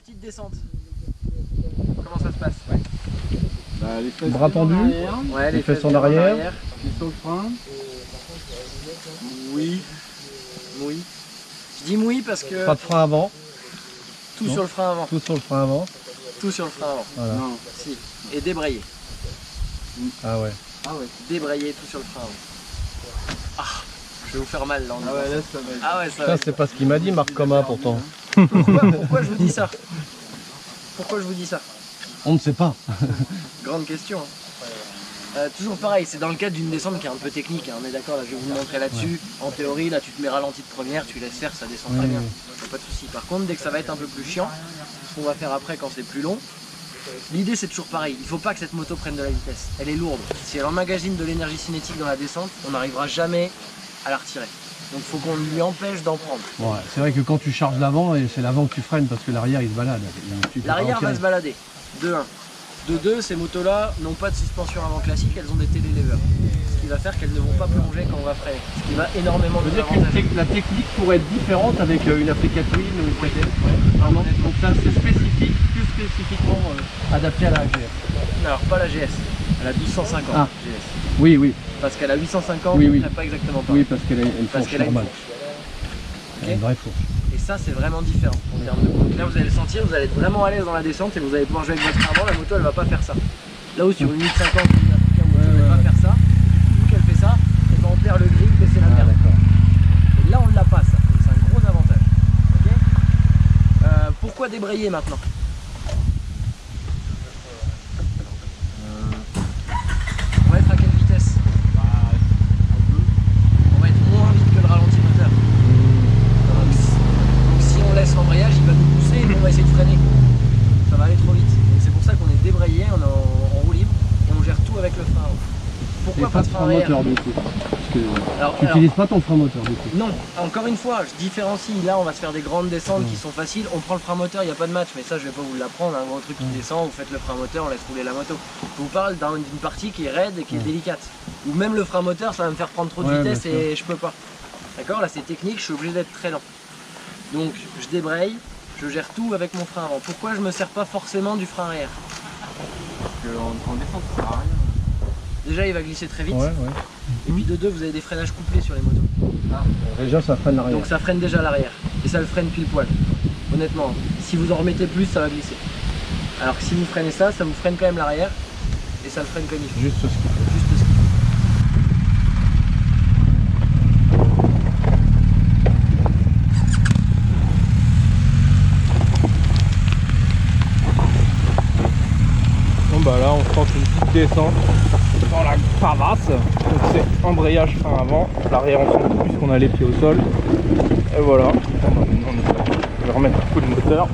petite descente. Comment ça se passe? Bah, les fesses Bras tendus. Ouais, Les fesses en arrière. Puis sur le frein. Oui. Oui. Je dis oui parce que Pas de frein avant. tout non. sur le frein avant. Tout sur le frein avant. Tout sur le frein avant. Voilà. Non. Si. Et débrayer. Ah ouais. Ah ouais. Débrayer tout sur le frein avant. Ah, je vais vous faire mal là. Ah ouais, là ça va être... Ah ouais, ça va Ça être- c'est pas ce qu'il m'a dit Marc Coma pourtant. Pourquoi je vous dis ça? Pourquoi je vous dis ça? On ne sait pas. Grande question. Toujours pareil, c'est dans le cadre d'une descente qui est un peu technique, hein, on est d'accord, là je vais vous montrer là-dessus. En théorie, là tu te mets ralenti de première, tu laisses faire, ça descend très bien. Y a pas de souci. Par contre, dès que ça va être un peu plus chiant, ce qu'on va faire après quand c'est plus long, l'idée c'est toujours pareil, il faut pas que cette moto prenne de la vitesse. Elle est lourde. Si elle emmagasine de l'énergie cinétique dans la descente, on n'arrivera jamais à la retirer. Donc il faut qu'on lui empêche d'en prendre. Ouais, c'est vrai que quand tu charges l'avant, c'est l'avant que tu freines parce que l'arrière il se balade. Tu peux L'arrière pas va retirer. se balader, de 1. De 2, ces motos-là n'ont pas de suspension avant classique, elles ont des télélevers. Ce qui va faire qu'elles ne vont pas plonger quand on va freiner. Ce qui va énormément Ça veut nous dire que avantager. la technique pourrait être différente avec une Africa Twin ou une KTM. Vraiment. Donc ça c'est spécifique, plus spécifiquement adapté à la GS. Alors pas la GS, elle a 1250 Ah. GS. Oui, oui, Parce qu'elle a 850, Oui, oui. elle n'est pas exactement pareil. oui, parce qu'elle a une Parce fourche qu'elle a une normale. fourche. Elle a une vraie fourche. Et ça c'est vraiment différent en termes de conduite. Là vous allez le sentir, vous allez être vraiment à l'aise dans la descente et vous allez pouvoir jouer avec votre frein avant, la moto elle va pas faire ça. Là où sur une 1050, une Africa moto elle va pas faire ça, vu qu'elle fait ça, et ben on perd le grip et c'est la merde. d'accord. Et là on l'a pas ça, donc c'est un gros avantage. Ok. Pourquoi débrayer maintenant? On va être à quelle vitesse? On va être moins vite que le ralenti moteur. Donc si on laisse l'embrayage, il va nous pousser et nous, on va essayer de freiner. Ça va aller trop vite. Donc c'est pour ça qu'on est débrayé, on est en roue libre et on gère tout avec le frein. Pourquoi Et pas de frein arrière? moteur du coup. Parce que Alors, tu n'utilises pas ton frein moteur du coup. non, encore une fois, je différencie. Là, on va se faire des grandes descentes qui sont faciles. On prend le frein moteur, il n'y a pas de match, mais ça, je vais pas vous l'apprendre. Un gros truc qui descend, vous faites le frein moteur, on laisse rouler la moto. Je vous parle d'une partie qui est raide et qui est délicate. Ou même le frein moteur, ça va me faire prendre trop de Ouais, vitesse bien sûr. et je peux pas. D'accord, là, c'est technique, je suis obligé d'être très lent. Donc, je débraye, je gère tout avec mon frein avant. Pourquoi je me sers pas forcément du frein arrière? Parce qu'en descente ça sert à rien. Déjà, il va glisser très vite. Ouais. Et puis de deux, vous avez des freinages couplés sur les motos. Déjà ça freine l'arrière. Donc ça freine déjà l'arrière. Et ça le freine pile poil. Honnêtement, si vous en remettez plus, ça va glisser. Alors que si vous freinez ça, ça vous freine quand même l'arrière. Et ça le freine comme il faut. Juste ce qu'il faut. Juste ce qu'il faut. Bon bah là on tente une petite descente dans la cravasse. Donc c'est embrayage frein avant, l'arrière on s'en fout puisqu'on a les pieds au sol. Et voilà. Bon, bah, maintenant, on va remettre un coup de moteur.